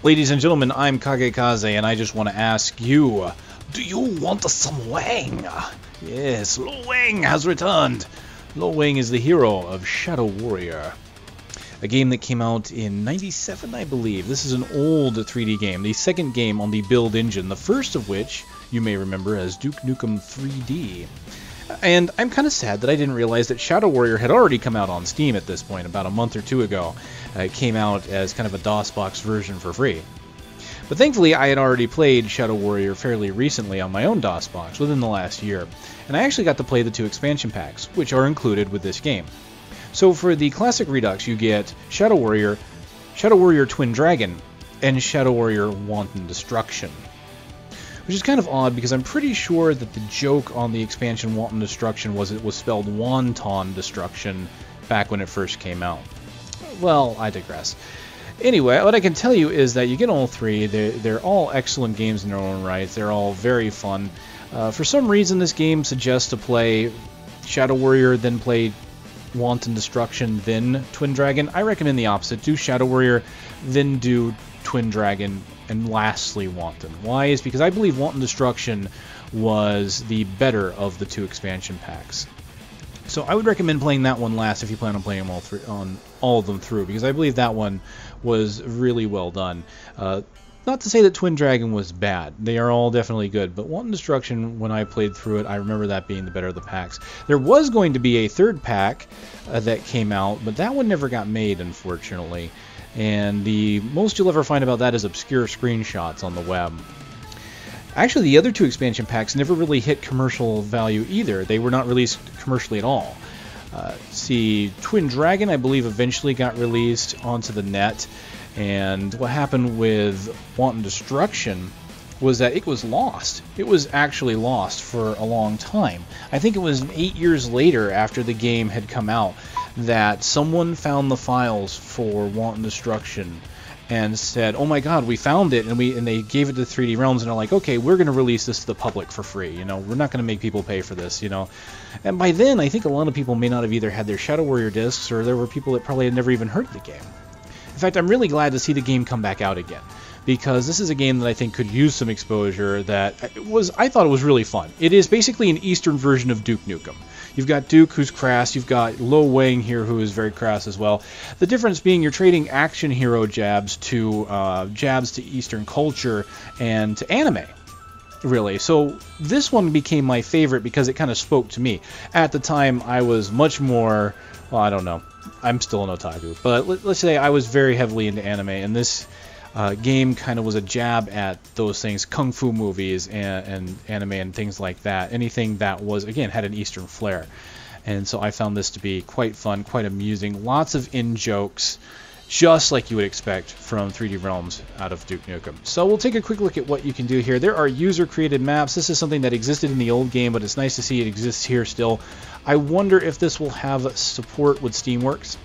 Ladies and gentlemen, I'm Kagekaze, and I just want to ask you, do you want some Wang? Yes, Lo Wang has returned. Lo Wang is the hero of Shadow Warrior, a game that came out in '97, I believe. This is an old 3D game, the second game on the Build engine, the first of which you may remember as Duke Nukem 3D. And I'm kind of sad that I didn't realize that Shadow Warrior had already come out on Steam at this point, about a month or two ago. It came out as kind of a DOSBox version for free. But thankfully, I had already played Shadow Warrior fairly recently on my own DOSBox within the last year, and I actually got to play the 2 expansion packs, which are included with this game. So for the Classic Redux, you get Shadow Warrior Twin Dragon, and Shadow Warrior Wanton Destruction. Which is kind of odd because I'm pretty sure that the joke on the expansion Wanton Destruction was it was spelled Wanton Destruction back when it first came out. Well, I digress. Anyway, what I can tell you is that you get all 3. They're all excellent games in their own right. They're all very fun. For some reason, this game suggests to play Shadow Warrior, then play Wanton Destruction, then Twin Dragon. I recommend the opposite. Do Shadow Warrior, then do Twin Dragon, and lastly Wanton. Why? Is because I believe Wanton Destruction was the better of the 2 expansion packs. So I would recommend playing that one last if you plan on playing them all of them through, because I believe that one was really well done. Not to say that Twin Dragon was bad. They are all definitely good, but Wanton Destruction, when I played through it, I remember that being the better of the packs. There was going to be a 3rd pack that came out, but that one never got made, unfortunately. And the most you'll ever find about that is obscure screenshots on the web. Actually, the other 2 expansion packs never really hit commercial value either. They were not released commercially at all. See, Twin Dragon, I believe, eventually got released onto the net. And what happened with Wanton Destruction was that it was lost. It was actually lost for a long time. I think it was 8 years later after the game had come out that someone found the files for Wanton Destruction and said, "Oh my God, we found it!" and they gave it to 3D Realms, and they're like, "Okay, we're going to release this to the public for free. You know, we're not going to make people pay for this. You know." And by then, I think a lot of people may not have either had their Shadow Warrior discs, or there were people that probably had never even heard of the game. In fact, I'm really glad to see the game come back out again, because this is a game that I think could use some exposure. I thought it was really fun. It is basically an Eastern version of Duke Nukem. You've got Duke, who's crass. You've got Lo Wang here, who is very crass as well. The difference being you're trading action hero jabs to Eastern culture and to anime, really. So this one became my favorite because it kind of spoke to me. At the time, I was much more, well, I don't know. I'm still an otaku, but let's say I was very heavily into anime, and this game kind of was a jab at those things, kung fu movies and anime and things like that. Anything that was, again, had an Eastern flair. And so I found this to be quite fun, quite amusing. Lots of in-jokes, just like you would expect from 3D Realms out of Duke Nukem. So we'll take a quick look at what you can do here. There are user-created maps. This is something that existed in the old game, but it's nice to see it exists here still. I wonder if this will have support with Steamworks.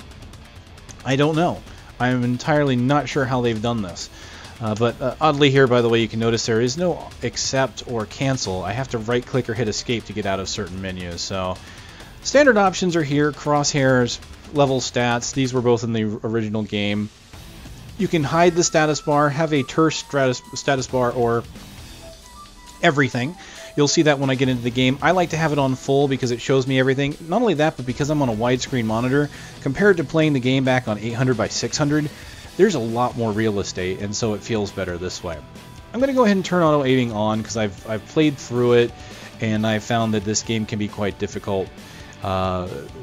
I don't know. I'm entirely not sure how they've done this. But oddly here, by the way, you can notice there is no accept or cancel. I have to right-click or hit escape to get out of certain menus. So standard options are here, crosshairs, level stats. These were both in the original game. You can hide the status bar, have a terse status bar, or everything. You'll see that when I get into the game. I like to have it on full because it shows me everything. Not only that, but because I'm on a widescreen monitor, compared to playing the game back on 800 by 600, there's a lot more real estate, and so it feels better this way. I'm going to go ahead and turn auto aiming on because I've played through it, and I found that this game can be quite difficult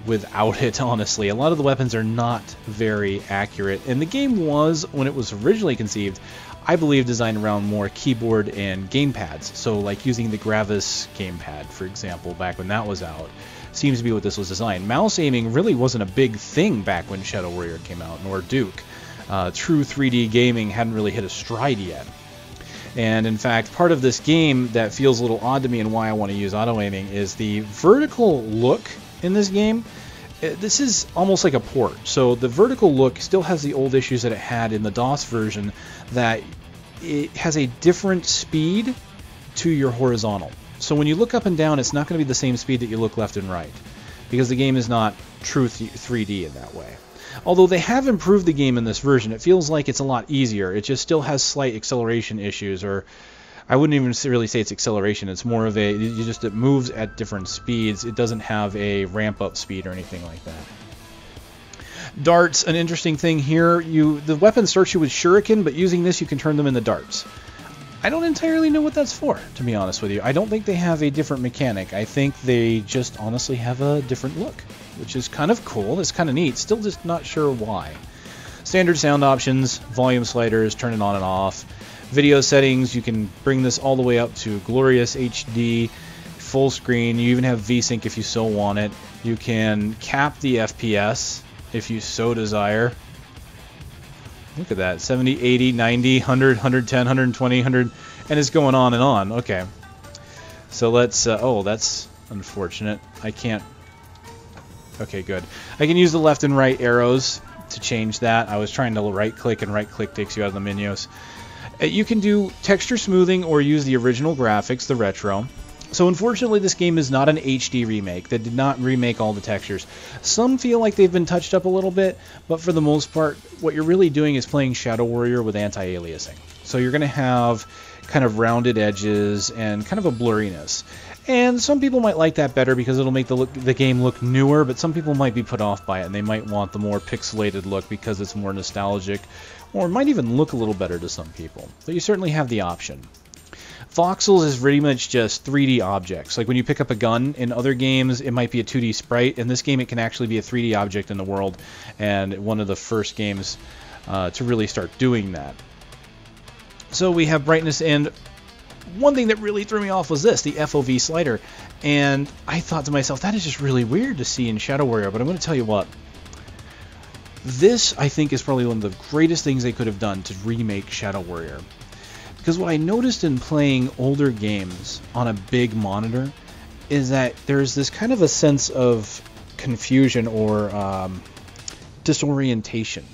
without it, honestly. A lot of the weapons are not very accurate, and the game was, when it was originally conceived, I believe designed around more keyboard and gamepads. So like using the Gravis gamepad, for example, back when that was out, seems to be what this was designed. Mouse aiming really wasn't a big thing back when Shadow Warrior came out, nor Duke. True 3D gaming hadn't really hit a stride yet. And in fact, part of this game that feels a little odd to me and why I want to use auto aiming is the vertical look in this game. This is almost like a port. So the vertical look still has the old issues that it had in the DOS version, that it has a different speed to your horizontal. So when you look up and down, it's not going to be the same speed that you look left and right, because the game is not true 3D in that way. Although they have improved the game in this version, it feels like it's a lot easier. It just still has slight acceleration issues, or I wouldn't even really say it's acceleration. It's more of it moves at different speeds. It doesn't have a ramp-up speed or anything like that. Darts, an interesting thing here. The weapon starts you with shuriken, but using this you can turn them into darts. I don't entirely know what that's for, to be honest with you. I don't think they have a different mechanic. I think they just honestly have a different look, which is kind of cool. It's kind of neat. Still just not sure why. Standard sound options, volume sliders, turn it on and off. Video settings, you can bring this all the way up to glorious HD, full screen. You even have VSync if you so want it. You can cap the FPS if you so desire. Look at that, 70, 80, 90, 100, 110, 120, 100, and it's going on and on. Okay. So let's, oh, that's unfortunate. I can't, okay, good. I can use the left and right arrows to change that. I was trying to right-click, and right-click takes you out of the menus. You can do texture smoothing or use the original graphics, the retro. So unfortunately this game is not an HD remake. They did not remake all the textures. Some feel like they've been touched up a little bit, but for the most part what you're really doing is playing Shadow Warrior with anti-aliasing. So you're going to have kind of rounded edges and kind of a blurriness. And some people might like that better because it'll make the game look newer, but some people might be put off by it and they might want the more pixelated look because it's more nostalgic, or it might even look a little better to some people. But you certainly have the option. Voxels is pretty much just 3D objects. Like when you pick up a gun in other games, it might be a 2D sprite. In this game, it can actually be a 3D object in the world, and one of the first games to really start doing that. So we have brightness, and one thing that really threw me off was this, the FOV slider. And I thought to myself, that is just really weird to see in Shadow Warrior, but I'm going to tell you what. This, I think, is probably one of the greatest things they could have done to remake Shadow Warrior. Because what I noticed in playing older games on a big monitor is that there's this kind of a sense of confusion or disorientation.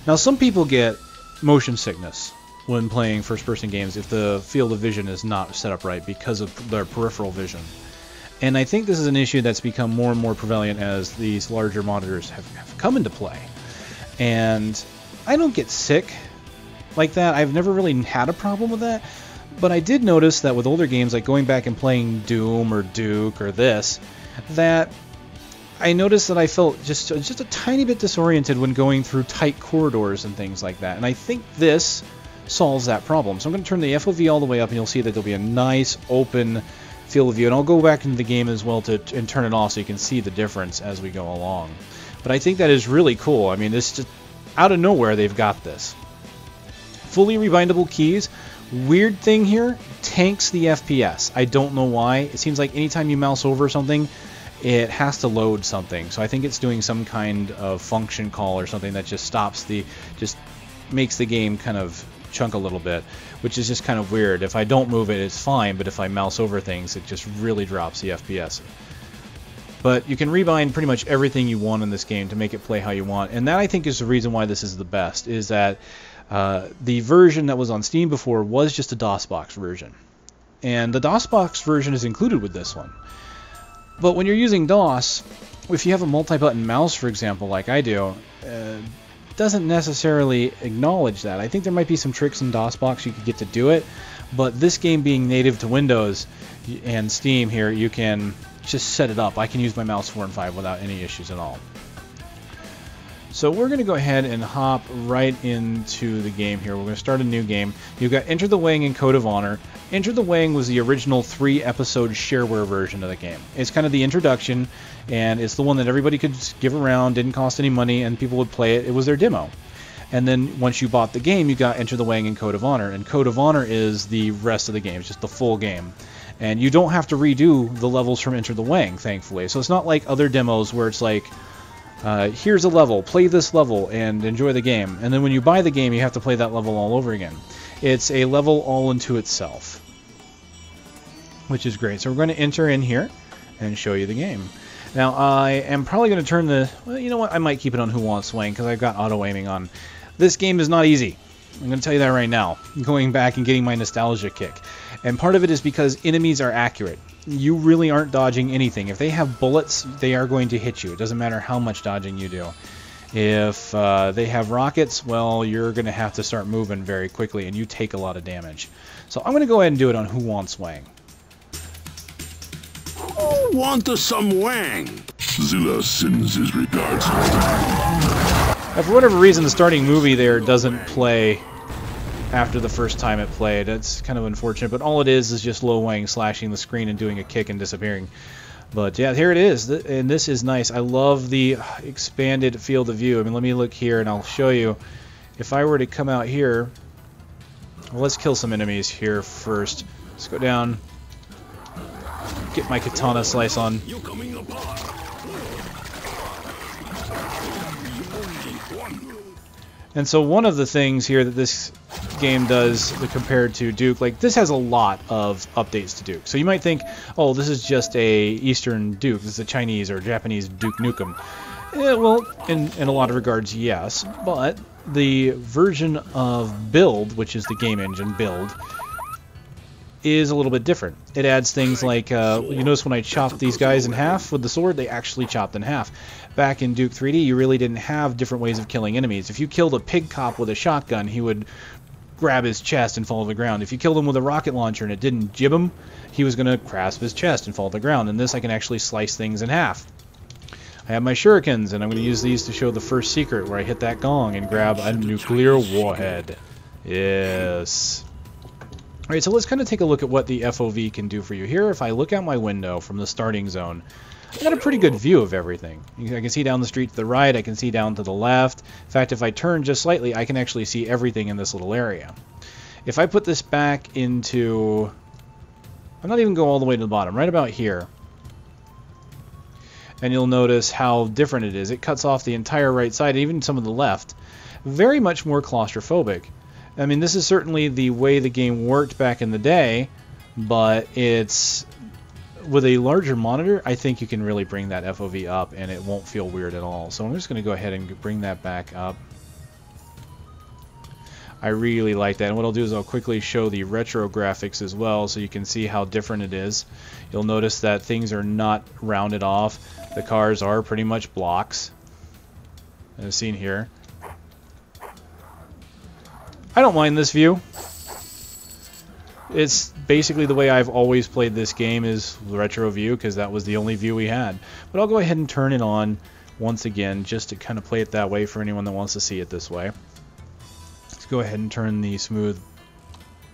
Now, some people get motion sickness when playing first-person games if the field of vision is not set up right because of their peripheral vision. And I think this is an issue that's become more and more prevalent as these larger monitors have come into play. And I don't get sick like that. I've never really had a problem with that, but I did notice that with older games, like going back and playing Doom or Duke or this, that I noticed that I felt just a tiny bit disoriented when going through tight corridors and things like that. And I think this solves that problem. So I'm going to turn the FOV all the way up, and you'll see that there'll be a nice open field of view. And I'll go back into the game as well and turn it off so you can see the difference as we go along. But I think that is really cool. I mean, this just out of nowhere they've got this. Fully rebindable keys. Weird thing here, tanks the FPS. I don't know why. It seems like anytime you mouse over something, it has to load something. So I think it's doing some kind of function call or something that just just makes the game kind of chunk a little bit, which is just kind of weird. If I don't move it, it's fine, but if I mouse over things, it just really drops the FPS. But you can rebind pretty much everything you want in this game to make it play how you want, and that I think is the reason why this is the best, is that the version that was on Steam before was just a DOSBox version. And the DOSBox version is included with this one. But when you're using DOS, if you have a multi-button mouse, for example, like I do, doesn't necessarily acknowledge that. I think there might be some tricks in DOSBox you could get to do it, but this game being native to Windows and Steam here, you can just set it up. I can use my mouse 4 and 5 without any issues at all. So we're going to go ahead and hop right into the game here. We're going to start a new game. You've got Enter the Wang and Code of Honor. Enter the Wang was the original 3-episode shareware version of the game. It's kind of the introduction, and it's the one that everybody could give around, didn't cost any money, and people would play it. It was their demo. And then once you bought the game, you got Enter the Wang and Code of Honor. And Code of Honor is the rest of the game. It's just the full game. And you don't have to redo the levels from Enter the Wang, thankfully. So it's not like other demos where it's like, here's a level, play this level, and enjoy the game. And then when you buy the game, you have to play that level all over again. It's a level all into itself, which is great. So we're going to enter in here and show you the game. Now, I am probably going to turn the... Well, you know what? I might keep it on Who Wants Wang, because I've got auto-aiming on. This game is not easy. I'm going to tell you that right now, going back and getting my nostalgia kick. And part of it is because enemies are accurate. You really aren't dodging anything. If they have bullets, they are going to hit you. It doesn't matter how much dodging you do. If they have rockets, well, you're going to have to start moving very quickly, and you take a lot of damage. So I'm going to go ahead and do it on Who Wants Wang. Who wants some Wang? Zilla sends his regards. Now, for whatever reason, the starting movie there doesn't play after the first time it played. It's kind of unfortunate, but all it is just Lo Wang slashing the screen and doing a kick and disappearing. But yeah, here it is, and this is nice. I love the expanded field of view. I mean, let me look here and I'll show you. If I were to come out here, well, let's kill some enemies here first. Let's go down, get my katana slice on. And so one of the things here that this game does compared to Duke, like this has a lot of updates to Duke. So you might think, oh, this is just a Eastern Duke, this is a Chinese or Japanese Duke Nukem. Well, in a lot of regards, yes, but the version of Build, which is the game engine Build, is a little bit different. It adds things like, you notice when I chopped these guys in half with the sword, they actually chopped in half. Back in Duke 3D, you really didn't have different ways of killing enemies. If you killed a pig cop with a shotgun, he would grab his chest and fall to the ground. If you killed him with a rocket launcher and it didn't jib him, he was going to grasp his chest and fall to the ground. In this, I can actually slice things in half. I have my shurikens, and I'm going to use these to show the first secret where I hit that gong and grab a nuclear warhead. Yes. Alright, so let's kind of take a look at what the FOV can do for you. Here, if I look out my window from the starting zone, I got a pretty good view of everything. I can see down the street to the right, I can see down to the left. In fact, if I turn just slightly, I can actually see everything in this little area. If I put this back into... I'm not even going all the way to the bottom, right about here. And you'll notice how different it is. It cuts off the entire right side, even some of the left. Very much more claustrophobic. I mean, this is certainly the way the game worked back in the day, but it's... with a larger monitor, I think you can really bring that FOV up and it won't feel weird at all. So I'm just going to go ahead and bring that back up. I really like that. And what I'll do is I'll quickly show the retro graphics as well so you can see how different it is. You'll notice that things are not rounded off. The cars are pretty much blocks, as seen here. I don't mind this view. It's basically the way I've always played this game, is the retro view, because that was the only view we had. But I'll go ahead and turn it on once again, just to kind of play it that way for anyone that wants to see it this way. Let's go ahead and turn the smooth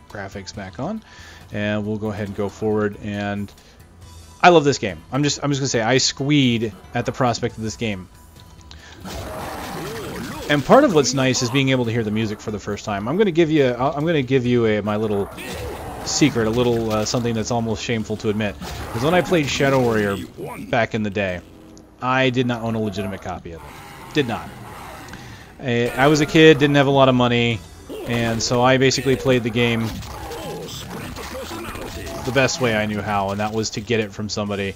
graphics back on, and we'll go ahead and go forward. And I love this game. I'm just gonna say I squeed at the prospect of this game. And part of what's nice is being able to hear the music for the first time. I'm gonna give you my little secret, a little something that's almost shameful to admit. Because when I played Shadow Warrior back in the day, I did not own a legitimate copy of it. Did not. I was a kid, didn't have a lot of money, and so I basically played the game the best way I knew how, and that was to get it from somebody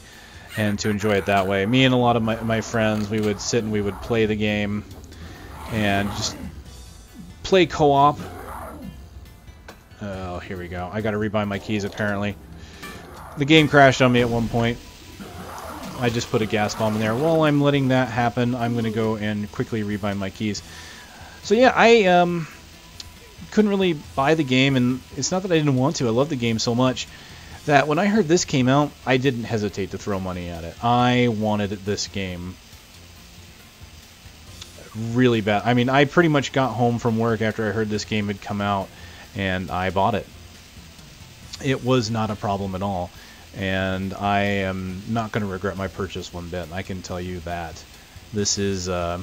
and to enjoy it that way. Me and a lot of my friends, we would sit and we would play the game and just play co-op. Oh, here we go. I gotta rebind my keys apparently. The game crashed on me at one point. I just put a gas bomb in there. While I'm letting that happen, I'm gonna go and quickly rebind my keys. So yeah, I couldn't really buy the game, and it's not that I didn't want to. I love the game so much that when I heard this came out, I didn't hesitate to throw money at it. I wanted this game really bad. I mean, I pretty much got home from work after I heard this game had come out, and I bought it. It was not a problem at all, and I am not going to regret my purchase one bit. I can tell you that. This is a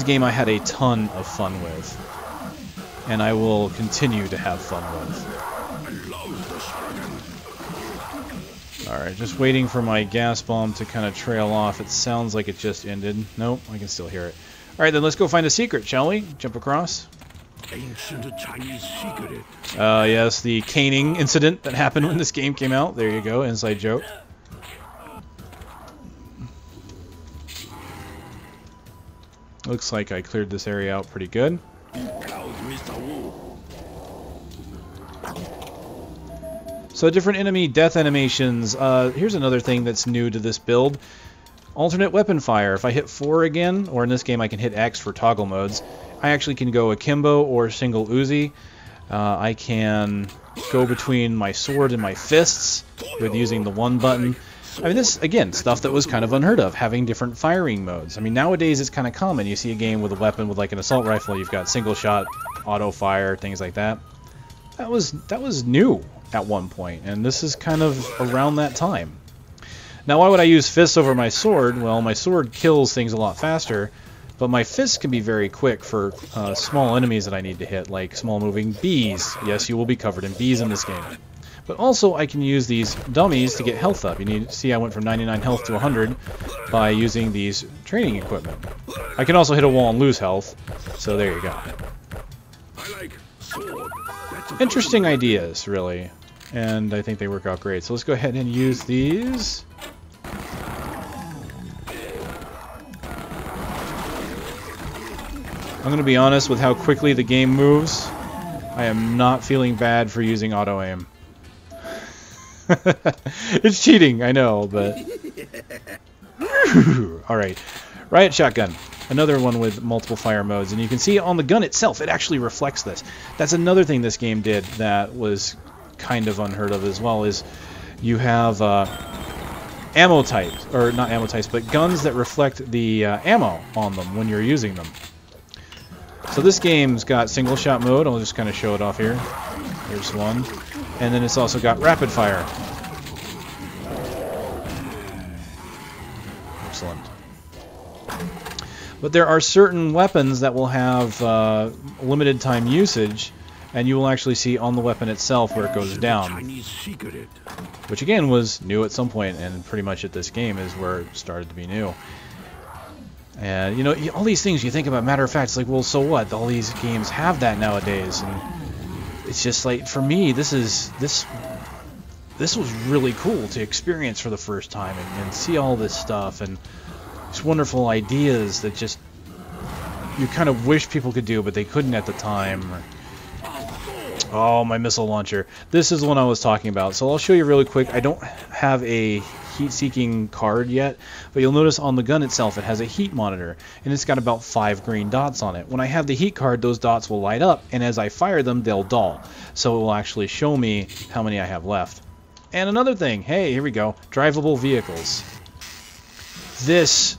game I had a ton of fun with, and I will continue to have fun with. Alright, just waiting for my gas bomb to kind of trail off. It sounds like it just ended. Nope, I can still hear it. Alright, then let's go find a secret, shall we? Jump across. Ancient Chinese secret. Yes, the caning incident that happened when this game came out. There you go, inside joke. Looks like I cleared this area out pretty good. So different enemy death animations. Here's another thing that's new to this build. Alternate weapon fire. If I hit 4 again, or in this game I can hit X for toggle modes, I actually can go akimbo or single Uzi. I can go between my sword and my fists with using the 1 button. I mean, this, again, stuff that was kind of unheard of, having different firing modes. I mean, nowadays it's kind of common. You see a game with a weapon with like an assault rifle, you've got single shot, auto fire, things like that. That was new at one point, and this is kind of around that time. Now, why would I use fists over my sword? Well, my sword kills things a lot faster, but my fists can be very quick for small enemies that I need to hit, like small moving bees. Yes, you will be covered in bees in this game. But also, I can use these dummies to get health up. You need to see I went from 99 health to 100 by using these training equipment. I can also hit a wall and lose health, so there you go. Interesting ideas, really, and I think they work out great. So let's go ahead and use these. I'm going to be honest with how quickly the game moves. I am not feeling bad for using auto-aim. It's cheating, I know, but... Alright. Riot Shotgun. Another one with multiple fire modes. And you can see on the gun itself, it actually reflects this. That's another thing this game did that was kind of unheard of as well, is you have ammo types, or not ammo types, but guns that reflect the ammo on them when you're using them. So this game's got single shot mode. I'll just kind of show it off here. There's one. And then it's also got rapid fire. Excellent. But there are certain weapons that will have limited time usage, and you will actually see on the weapon itself where it goes down. Which again was new at some point, and pretty much at this game is where it started to be new. And, you know, all these things you think about, matter of fact, it's like, well, so what? All these games have that nowadays, and it's just like, for me, this was really cool to experience for the first time and see all this stuff and these wonderful ideas that just you kind of wish people could do, but they couldn't at the time. Oh, my missile launcher. This is the one I was talking about. So I'll show you really quick. I don't have a heat-seeking card yet, but you'll notice on the gun itself it has a heat monitor, and it's got about 5 green dots on it. When I have the heat card, those dots will light up, and as I fire them, they'll dull. So it will actually show me how many I have left. And another thing, hey, here we go, drivable vehicles. This,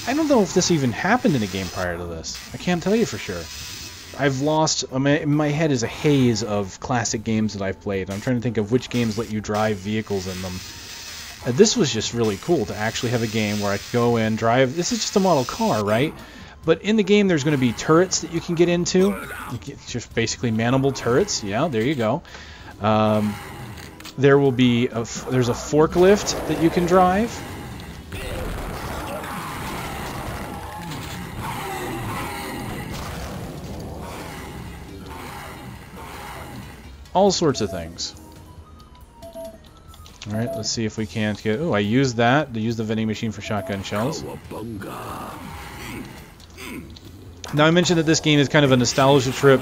I don't know if this even happened in a game prior to this. I can't tell you for sure. I've lost, my head is a haze of classic games that I've played. I'm trying to think of which games let you drive vehicles in them. This was just really cool to actually have a game where I could go in, drive, this is just a model car, right? But in the game there's going to be turrets that you can get into. It's just basically manable turrets, yeah, there you go. There will be, there's a forklift that you can drive. All sorts of things. Alright, let's see if we can't get... Oh, I used that to use the vending machine for shotgun shells. Now, I mentioned that this game is kind of a nostalgia trip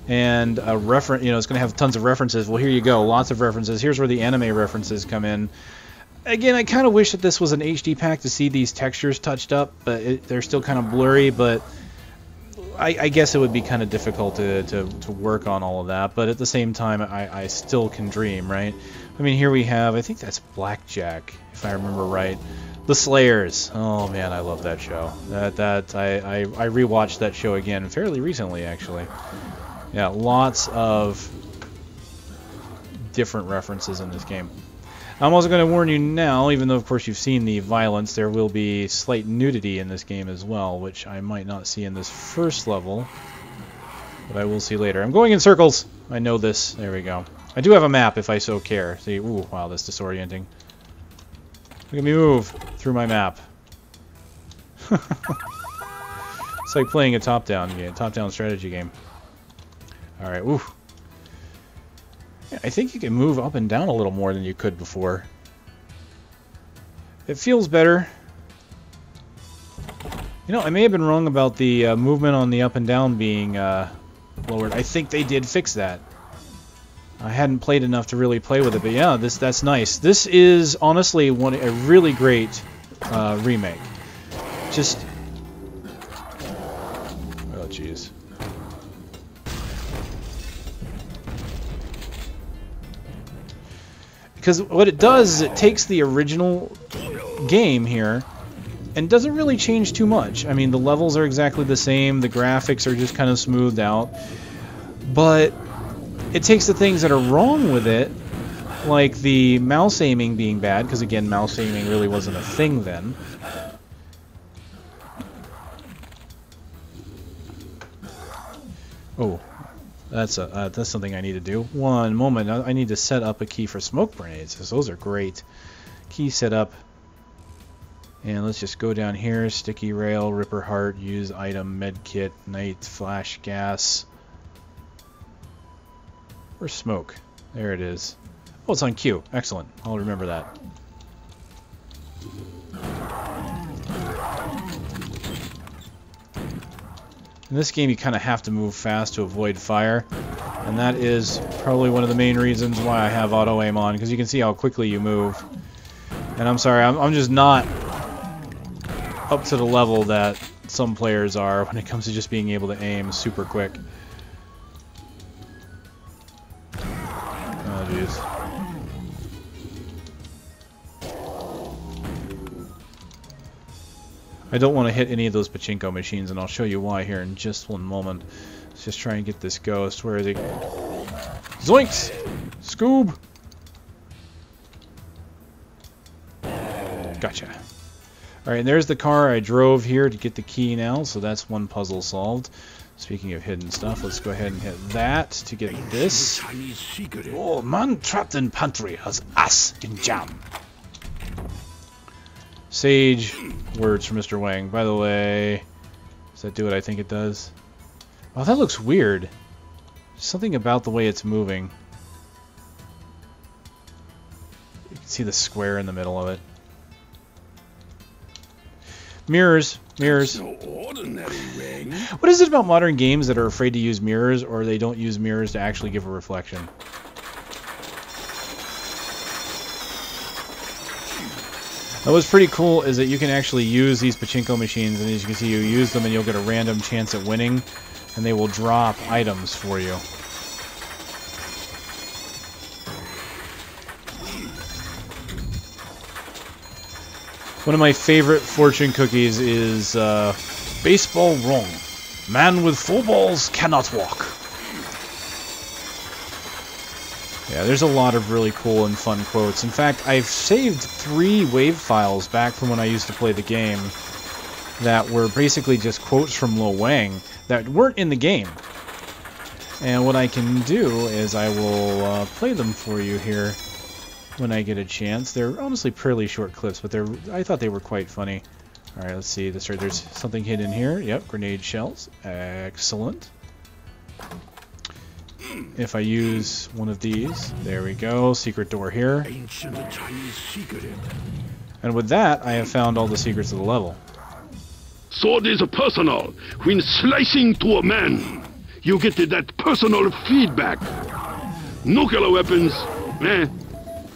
and a reference, you know, it's going to have tons of references. Well, here you go, lots of references. Here's where the anime references come in. Again, I kind of wish that this was an HD pack to see these textures touched up, but they're still kind of blurry, but I guess it would be kind of difficult to work on all of that, but at the same time, I still can dream, right? I mean, here we have, I think that's Blackjack, if I remember right. The Slayers. Oh man, I love that show. I rewatched that show again fairly recently, actually. Yeah, lots of different references in this game. I'm also going to warn you now, even though of course you've seen the violence, there will be slight nudity in this game as well, which I might not see in this first level, but I will see later. I'm going in circles! I know this. There we go. I do have a map if I so care. See, ooh, wow, that's disorienting. Look at me move through my map. It's like playing a top-down game, top-down strategy game. Alright, ooh. Yeah, I think you can move up and down a little more than you could before. It feels better. You know, I may have been wrong about the movement on the up and down being lowered. I think they did fix that. I hadn't played enough to really play with it, but yeah, that's nice. This is honestly a really great remake. Just, oh jeez. Because what it does is it takes the original game here and doesn't really change too much. I mean, the levels are exactly the same, the graphics are just kind of smoothed out, but it takes the things that are wrong with it, like the mouse aiming being bad, because again, mouse aiming really wasn't a thing then. Oh, that's something I need to do. One moment, I need to set up a key for smoke grenades, because those are great. Key setup, and let's just go down here, sticky rail, ripper heart, use item, med kit, night, flash, gas. Where's smoke? There it is. Oh, it's on Q. Excellent. I'll remember that. In this game, you kind of have to move fast to avoid fire, and that is probably one of the main reasons why I have auto aim on, because you can see how quickly you move. And I'm sorry, I'm just not up to the level that some players are when it comes to just being able to aim super quick. Oh, jeez. I don't want to hit any of those pachinko machines, and I'll show you why here in just one moment. Let's just try and get this ghost. Where is he? Zoinks! Scoob! Gotcha. Alright, and there's the car I drove here to get the key now, so that's one puzzle solved. Speaking of hidden stuff, let's go ahead and hit that to get this. Oh, man trapped in pantry has ass in jam. Sage words from Mr. Wang. By the way, does that do what I think it does? Oh, that looks weird. Something about the way it's moving. You can see the square in the middle of it. Mirrors. Mirrors. No ordinary ring. What is it about modern games that are afraid to use mirrors, or they don't use mirrors to actually give a reflection? What's pretty cool is that you can actually use these pachinko machines, and as you can see, you use them and you'll get a random chance at winning, and they will drop items for you. One of my favorite fortune cookies is baseball wrong. Man with 4 balls cannot walk. Yeah, there's a lot of really cool and fun quotes. In fact, I've saved 3 wave files back from when I used to play the game that were basically just quotes from Wang that weren't in the game. And what I can do is I will play them for you here when I get a chance. They're honestly pretty short clips, but I thought they were quite funny. Alright, let's see. There's something hidden here. Yep, grenade shells. Excellent. If I use one of these, there we go. Secret door here. Ancient Chinese secret. And with that, I have found all the secrets of the level. Sword is personal. When slicing to a man, you get that personal feedback. Nuclear weapons,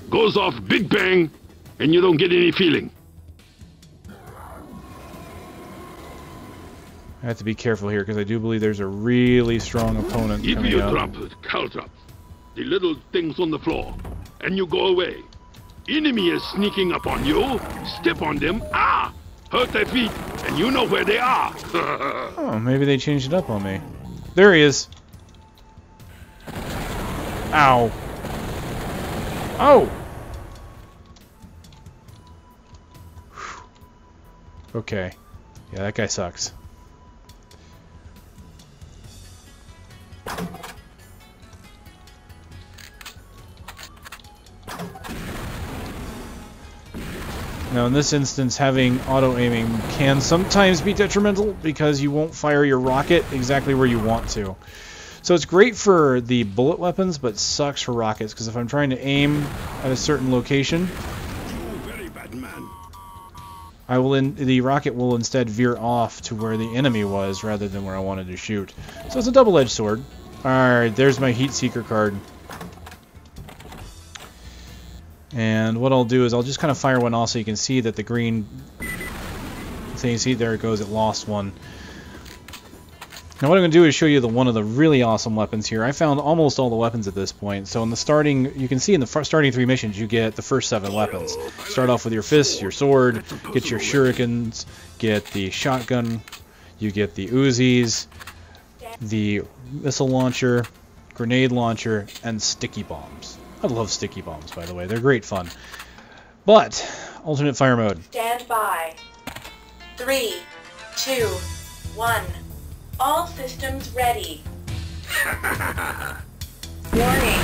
goes off big bang, and you don't get any feeling. I have to be careful here because I do believe there's a really strong opponent If coming you up. drop cow drop, the little things on the floor, and you go away. Enemy is sneaking up on you. Step on them. Hurt their feet, and you know where they are. Oh, maybe they changed it up on me. There he is. Ow. Oh. Whew. Okay. Yeah, that guy sucks. Now in this instance, having auto-aiming can sometimes be detrimental because you won't fire your rocket exactly where you want to. So it's great for the bullet weapons, but sucks for rockets, because if I'm trying to aim at a certain location, the rocket will instead veer off to where the enemy was rather than where I wanted to shoot. So it's a double-edged sword. Alright, there's my Heat Seeker card. And what I'll do is I'll just kind of fire one off so you can see that the green... So you see, there it goes, it lost one. Now what I'm going to do is show you one of the really awesome weapons here. I found almost all the weapons at this point. So in the starting, you can see in the starting 3 missions you get the first 7 weapons. Start off with your fists, your sword, get your shurikens, get the shotgun, you get the Uzis, the missile launcher, grenade launcher, and sticky bombs. I love sticky bombs, by the way. They're great fun. But, alternate fire mode. Stand by. 3, 2, 1. All systems ready. Warning.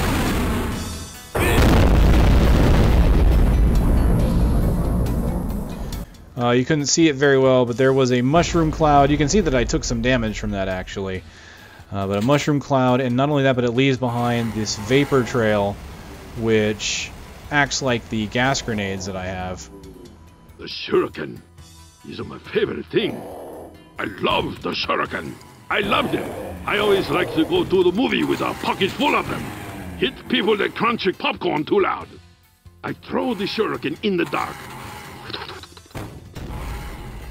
You couldn't see it very well, but there was a mushroom cloud. You can see that I took some damage from that, actually. But a mushroom cloud, and not only that, but it leaves behind this vapor trail, which acts like the gas grenades that I have. The shuriken is my favorite thing. I love the shuriken. I loved it. I always like to go to the movie with a pocket full of them. Hit people that crunch popcorn too loud. I throw the shuriken in the dark.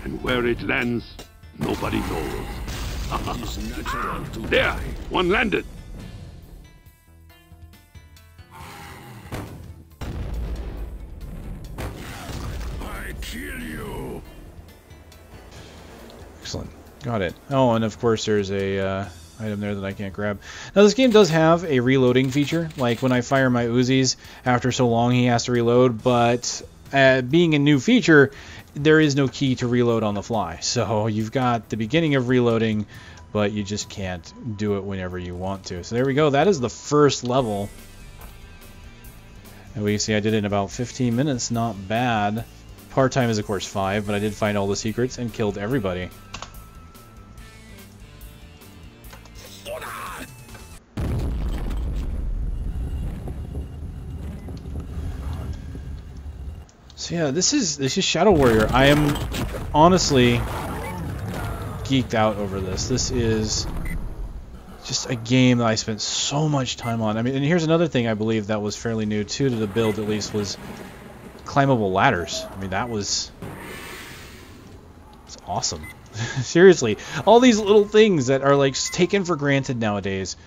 And where it lands, nobody knows. There, one landed. I kill you. Excellent. Got it. Oh, and of course there's a item there that I can't grab. Now this game does have a reloading feature. Like when I fire my Uzis, after so long he has to reload, but being a new feature, there is no key to reload on the fly. So you've got the beginning of reloading, but you just can't do it whenever you want to. So there we go. That is the first level. And we see I did it in about 15 minutes. Not bad. Part time is of course 5, but I did find all the secrets and killed everybody. So yeah, this is Shadow Warrior. I am honestly geeked out over this. This is just a game that I spent so much time on. I mean, and here's another thing I believe that was fairly new too to the build, at least, was climbable ladders. I mean, that was awesome. Seriously, all these little things that are like taken for granted nowadays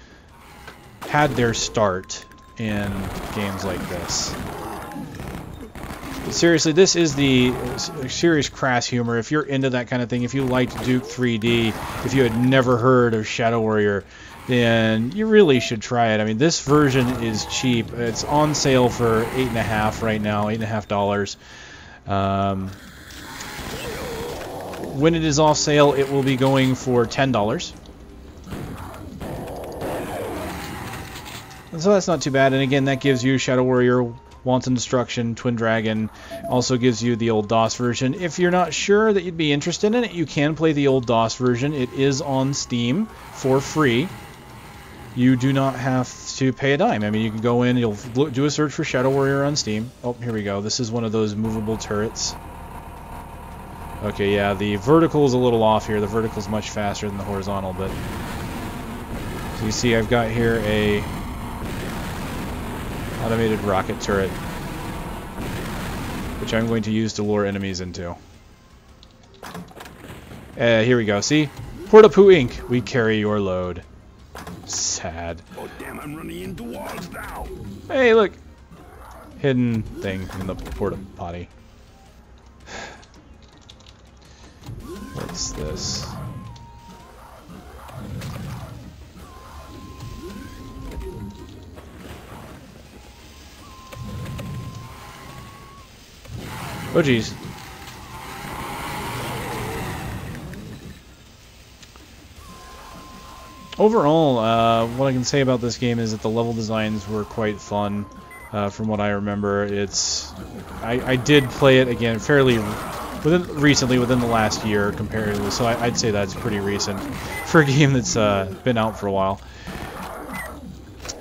had their start in games like this. But seriously, this is the serious crass humor. If you're into that kind of thing, if you liked Duke 3D, if you had never heard of Shadow Warrior, then you really should try it. I mean, this version is cheap. It's on sale for $8.50 right now, $8.50. When it is off sale, it will be going for $10. And so that's not too bad. And again, that gives you Shadow Warrior, Wanton Destruction, Twin Dragon. Also gives you the old DOS version. If you're not sure that you'd be interested in it, you can play the old DOS version. It is on Steam for free. You do not have to pay a dime. I mean, you can go in, you'll do a search for Shadow Warrior on Steam. Oh, here we go. This is one of those movable turrets. Okay, yeah, the vertical is a little off here. The vertical is much faster than the horizontal, but... So you see I've got here a automated rocket turret, which I'm going to use to lure enemies into. Here we go. See? Porta-Poo Inc. We carry your load. Sad. Oh damn, I'm running into walls now. Hey, look. Hidden thing in the porta-potty. What's this? Oh geez. Overall, what I can say about this game is that the level designs were quite fun. From what I remember, I did play it again fairly recently, within the last year comparatively, so I'd say that's pretty recent for a game that's been out for a while.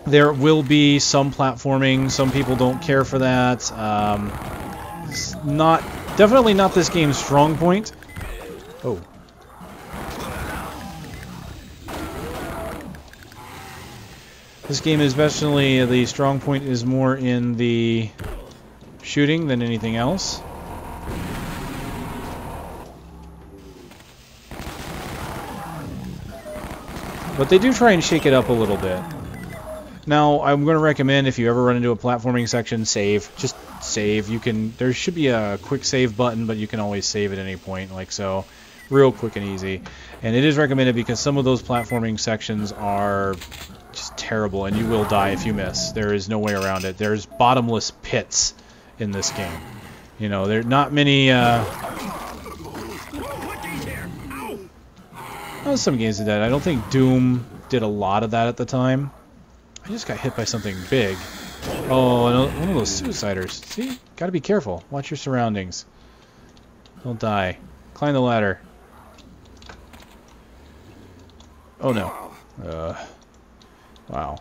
There will be some platforming. Some people don't care for that. It's definitely not this game's strong point. Oh. This game, especially the strong point, is more in the shooting than anything else. But they do try and shake it up a little bit. Now, I'm going to recommend if you ever run into a platforming section, save. Just save. You can. There should be a quick save button, but you can always save at any point, like so. Real quick and easy. And it is recommended because some of those platforming sections are just terrible, and you will die if you miss. There is no way around it. There's bottomless pits in this game. You know, there are not many... Well, some games did that. I don't think Doom did a lot of that at the time. I just got hit by something big. Oh, one of those suiciders. See? Gotta be careful. Watch your surroundings. Don't die. Climb the ladder. Oh no. Wow.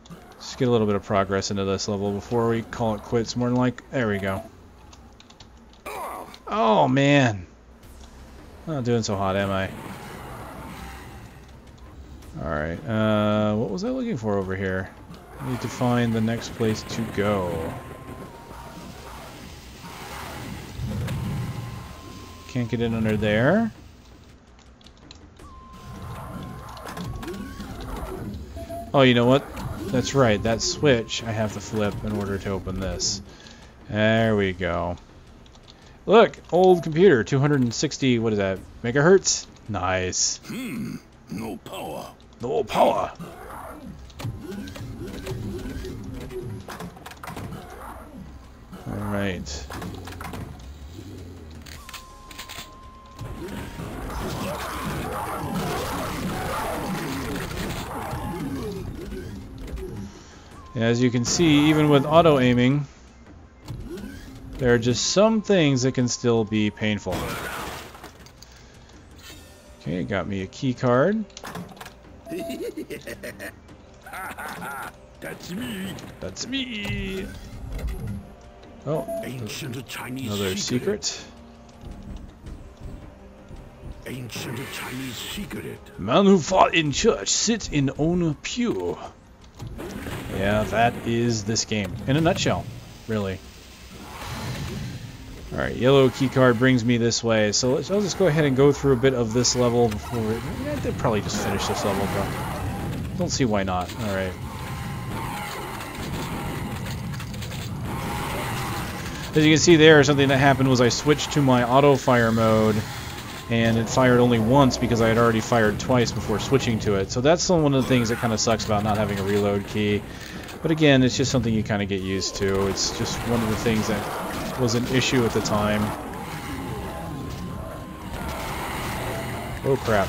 Let's get a little bit of progress into this level before we call it quits. More than like... There we go. Oh, man. I'm not doing so hot, am I? Alright. What was I looking for over here? I need to find the next place to go. Can't get in under there. Oh, you know what? That's right. That switch I have to flip in order to open this. There we go. Look! Old computer. 260, what is that? Megahertz? Nice. No power. No power. Alright. As you can see, even with auto-aiming, there are just some things that can still be painful. Okay, got me a key card. That's me. That's me. Oh, Ancient Chinese another secret. Ancient Chinese secret. Man who fought in church sits in own pew. Yeah, that is this game in a nutshell, really. Alright, yellow keycard brings me this way, so I'll just go ahead and go through a bit of this level before... they'll probably just finish this level, but don't see why not. Alright. As you can see there, something that happened was I switched to my auto-fire mode, and it fired only once because I had already fired twice before switching to it. So that's one of the things that kind of sucks about not having a reload key. But again, it's just something you kind of get used to. It's just one of the things that was an issue at the time. Oh crap.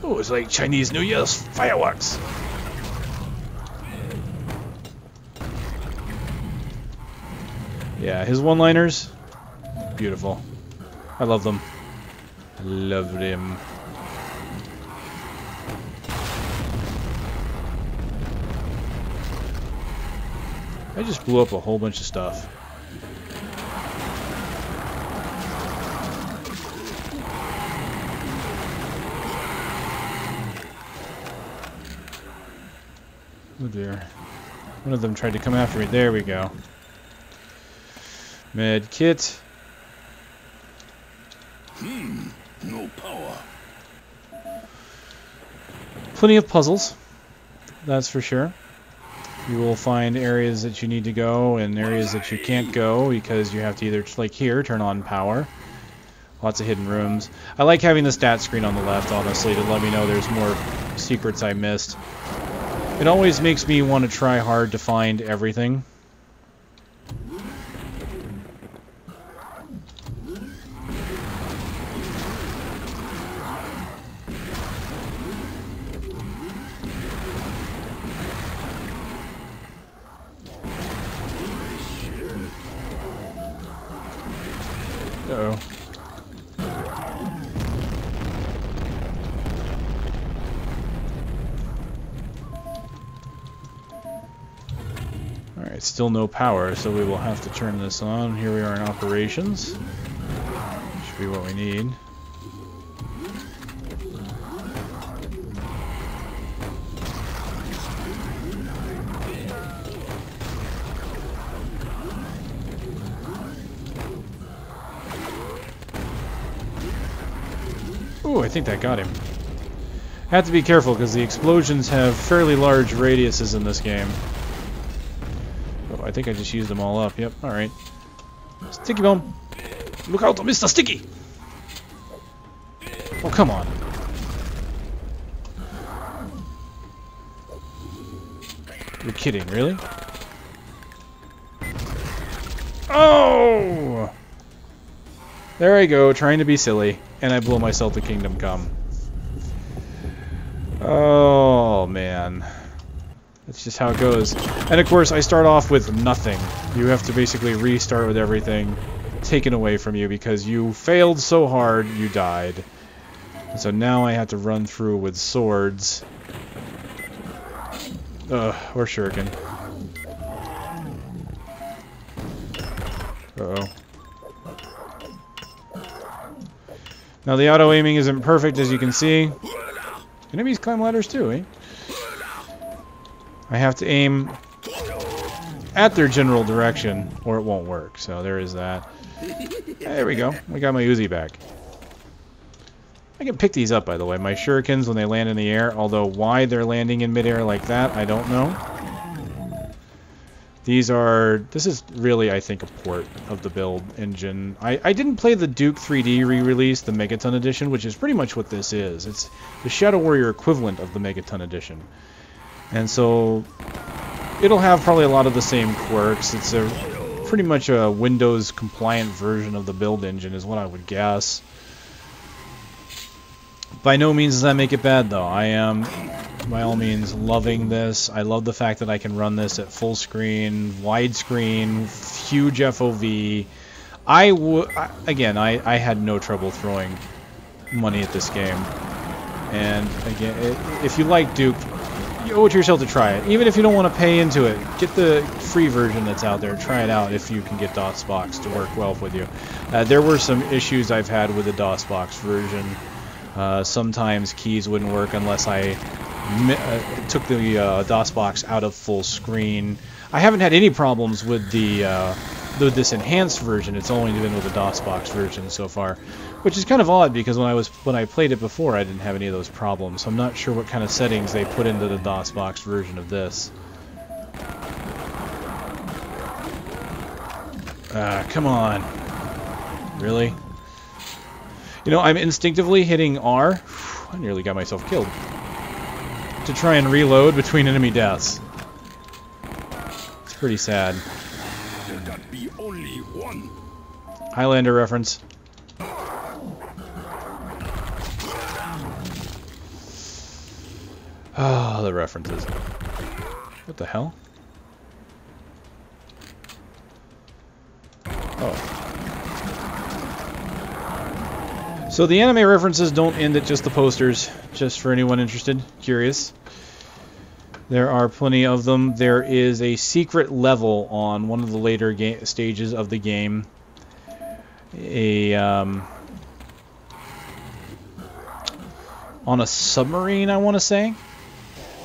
Oh, it's like Chinese New Year's fireworks. Yeah, his one-liners, beautiful. I love them. I love them. I just blew up a whole bunch of stuff. Oh dear. One of them tried to come after me. There we go. Med kit. No power. Plenty of puzzles. That's for sure. You will find areas that you need to go and areas that you can't go because you have to either, like here, turn on power. Lots of hidden rooms. I like having the stat screen on the left, honestly, to let me know there's more secrets I missed. It always makes me want to try hard to find everything. Uh-oh. Alright, still no power, so we will have to turn this on. Here we are in operations. Should be what we need. Ooh, I think that got him. Have to be careful because the explosions have fairly large radiuses in this game. Oh, I think I just used them all up. Yep, alright. Sticky bomb! Look out, Mr. Sticky! Oh, come on. You're kidding, really? Oh! There I go, trying to be silly, and I blow myself to Kingdom Come. Oh, man. That's just how it goes. And of course, I start off with nothing. You have to basically restart with everything taken away from you because you failed so hard, you died. And so now I have to run through with swords. Or shuriken. Uh-oh. Now the auto-aiming isn't perfect, as you can see. Enemies climb ladders too, eh? I have to aim at their general direction, or it won't work. So there is that. There we go. I got my Uzi back. I can pick these up, by the way. My shurikens when they land in the air, although why they're landing in midair like that, I don't know. These are... This is really, I think, a port of the build engine. I didn't play the Duke 3D re-release, the Megaton Edition, which is pretty much what this is. It's the Shadow Warrior equivalent of the Megaton Edition. And so... It'll have probably a lot of the same quirks. It's a pretty much a Windows-compliant version of the build engine, is what I would guess. By no means does that make it bad, though. I am, by all means, loving this. I love the fact that I can run this at full screen, widescreen, huge FOV. Again, I had no trouble throwing money at this game. And, again, if you like Duke, you owe it to yourself to try it. Even if you don't want to pay into it, get the free version that's out there. Try it out if you can get DOSBox to work well with you. There were some issues I've had with the DOSBox version. Sometimes keys wouldn't work unless I took the DOSBox out of full screen. I haven't had any problems with this enhanced version. It's only been with the DOSBox version so far, which is kind of odd because when I played it before, I didn't have any of those problems. So I'm not sure what kind of settings they put into the DOSBox version of this. Come on, really? You know, I'm instinctively hitting R. I nearly got myself killed. To try and reload between enemy deaths. It's pretty sad. There can be only one. Highlander reference. Oh, the references. What the hell? Oh. So the anime references don't end at just the posters, just for anyone interested, curious. There are plenty of them. There is a secret level on one of the later stages of the game. On a submarine, I want to say.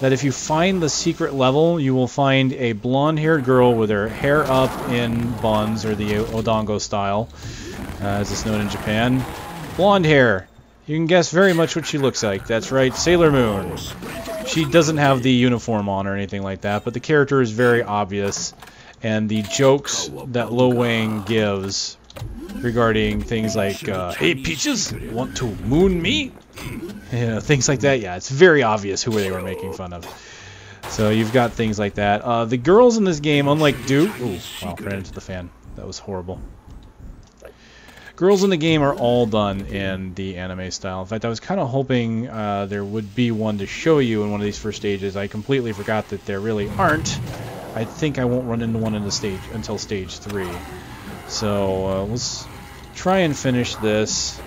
That if you find the secret level, you will find a blonde-haired girl with her hair up in buns, or the Odongo style, as it's known in Japan. Blonde hair. You can guess very much what she looks like. That's right, Sailor Moon. She doesn't have the uniform on or anything like that, but the character is very obvious. And the jokes that Wang gives regarding things like, hey Peaches, want to moon me? You know, things like that. Yeah, it's very obvious who they were making fun of. So you've got things like that. The girls in this game, unlike Duke... Ooh, wow, ran into the fan. That was horrible. Girls in the game are all done in the anime style. In fact, I was kind of hoping there would be one to show you in one of these first stages. I completely forgot that there really aren't. I think I won't run into one in the stage until stage 3. So let's try and finish this,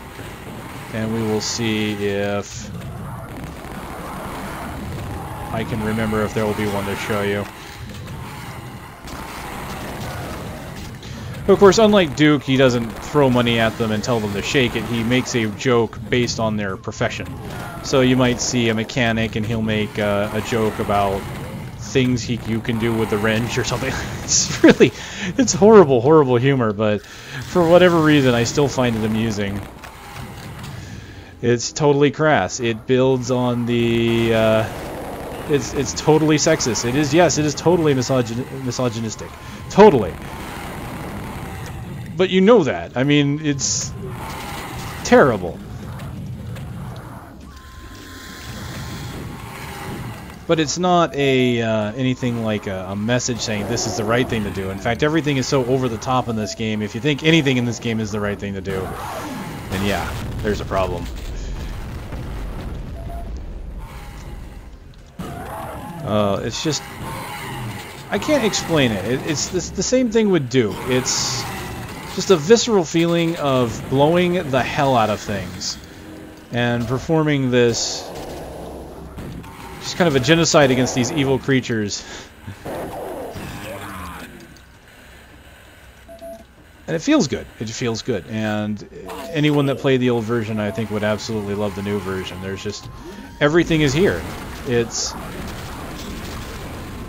and we will see if I can remember if there will be one to show you. Of course, unlike Duke, he doesn't throw money at them and tell them to shake it. He makes a joke based on their profession. So you might see a mechanic and he'll make a joke about things you can do with the wrench or something. It's horrible, horrible humor, but for whatever reason, I still find it amusing. It's totally crass. It builds on the... it's totally sexist. It is, yes, it is totally misogynistic. Totally. But you know that. I mean, it's terrible. But it's not a anything like a message saying this is the right thing to do. In fact, everything is so over the top in this game. If you think anything in this game is the right thing to do, then yeah, there's a problem. It's just... I can't explain it. It's the same thing with Duke. It's just a visceral feeling of blowing the hell out of things. And performing this... just kind of a genocide against these evil creatures. And it feels good. It feels good. And anyone that played the old version, I think, would absolutely love the new version. There's just... everything is here. It's...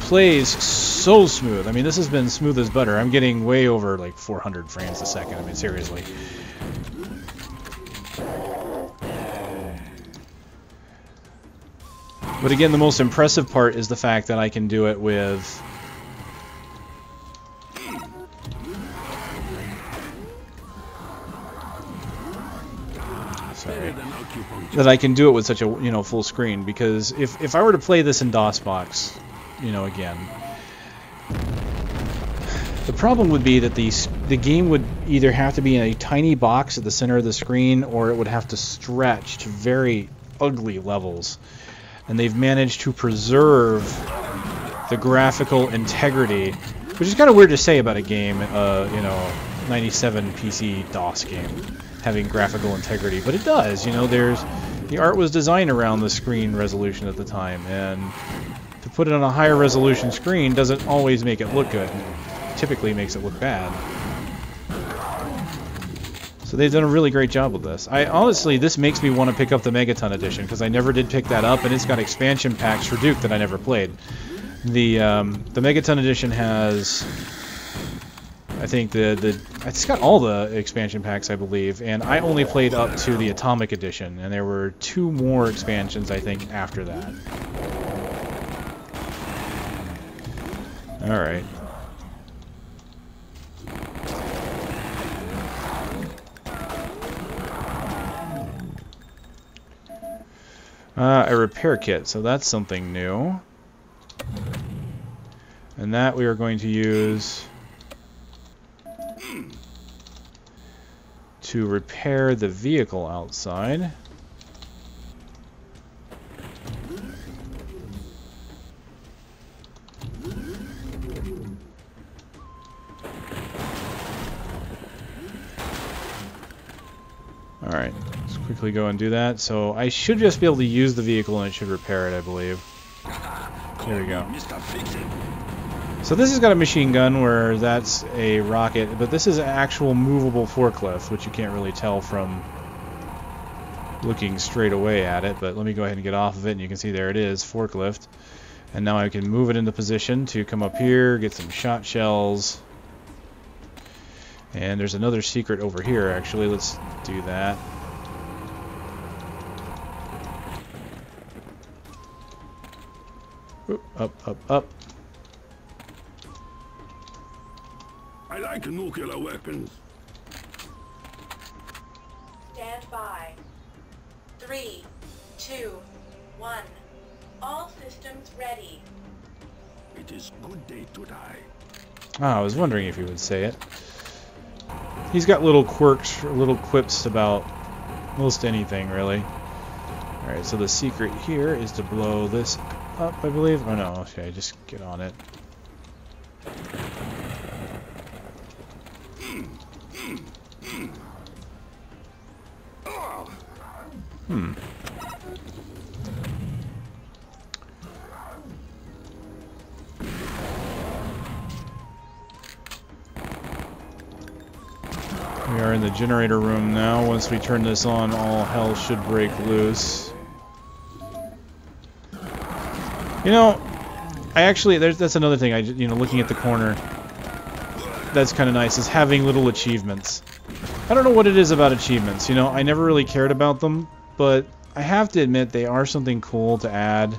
plays so smooth. I mean, this has been smooth as butter. I'm getting way over like 400 frames a second. I mean, seriously. But again, the most impressive part is the fact that I can do it with... sorry. That I can do it with such a, you know, full screen. Because if I were to play this in DOSBox, you know, again, the problem would be that the game would either have to be in a tiny box at the center of the screen, or it would have to stretch to very ugly levels. And they've managed to preserve the graphical integrity, which is kind of weird to say about a game, you know, 97 PC DOS game, having graphical integrity, but it does. You know, the art was designed around the screen resolution at the time, and to put it on a higher resolution screen doesn't always make it look good. It typically makes it look bad. So they've done a really great job with this. Honestly, this makes me want to pick up the Megaton Edition, because I never did pick that up, and it's got expansion packs for Duke that I never played. The Megaton Edition has, I think, it's got all the expansion packs, I believe, and I only played up to the Atomic Edition, and there were 2 more expansions, I think, after that. Alright. A repair kit, so that's something new. And that we are going to use to repair the vehicle outside. Alright, let's quickly go and do that. So I should just be able to use the vehicle and it should repair it, I believe. There we go. So this has got a machine gun where that's a rocket, but this is an actual movable forklift, which you can't really tell from looking straight away at it. But let me go ahead and get off of it, and you can see there it is, forklift. And now I can move it into position to come up here, get some shot shells. And there's another secret over here, actually. Let's do that. Oop, up, up, up. I like nuclear weapons. Stand by. 3, 2, 1. All systems ready. It is good day to die. Ah, I was wondering if he would say it. He's got little quirks, little quips about most anything, really. Alright, so the secret here is to blow this up, I believe. Oh no, okay, just get on it. Hmm. We are in the generator room now. Once we turn this on, all hell should break loose. You know, I actually, that's another thing, you know, looking at the corner, that's kind of nice, is having little achievements. I don't know what it is about achievements, you know, I never really cared about them, but I have to admit they are something cool to add.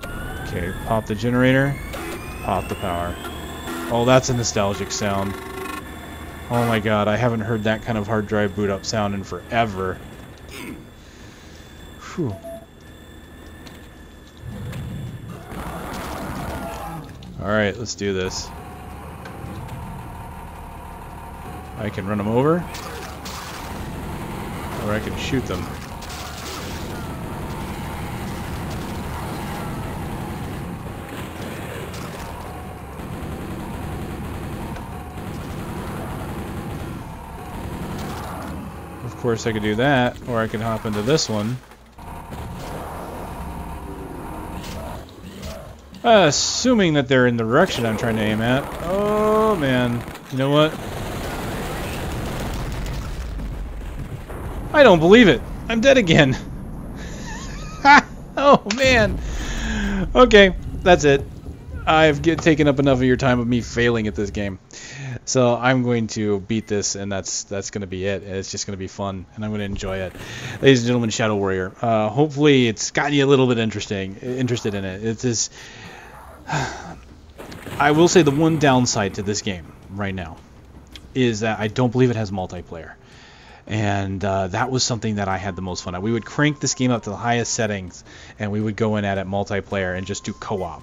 Okay, pop the generator, pop the power. Oh, that's a nostalgic sound. Oh my god, I haven't heard that kind of hard drive boot up sound in forever. Whew. Alright, let's do this. I can run them over, or I can shoot them. Of course I could do that, or I can hop into this one. Assuming that they're in the direction I'm trying to aim at. Oh man, you know what? I don't believe it. I'm dead again. Oh man. Okay, that's it. I've taken up enough of your time of me failing at this game. So I'm going to beat this, and that's going to be it. It's just going to be fun, and I'm going to enjoy it. Ladies and gentlemen, Shadow Warrior. Hopefully it's gotten you a little bit interested in it. It's just, I will say the one downside to this game right now is that I don't believe it has multiplayer. And that was something that I had the most fun at. We would crank this game up to the highest settings, and we would go in at it multiplayer and just do co-op.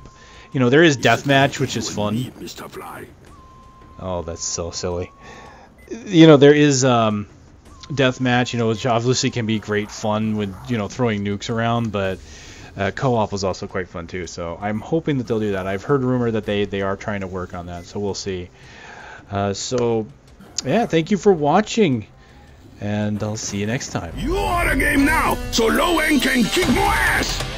You know, there is deathmatch, which is fun. Oh, that's so silly. You know, there is deathmatch, you know, which obviously can be great fun with, you know, throwing nukes around, but co-op was also quite fun too. So I'm hoping that they'll do that. I've heard rumor that they are trying to work on that, so we'll see. So, yeah, thank you for watching. And I'll see you next time. You are the game now, so Wang can kick more ass!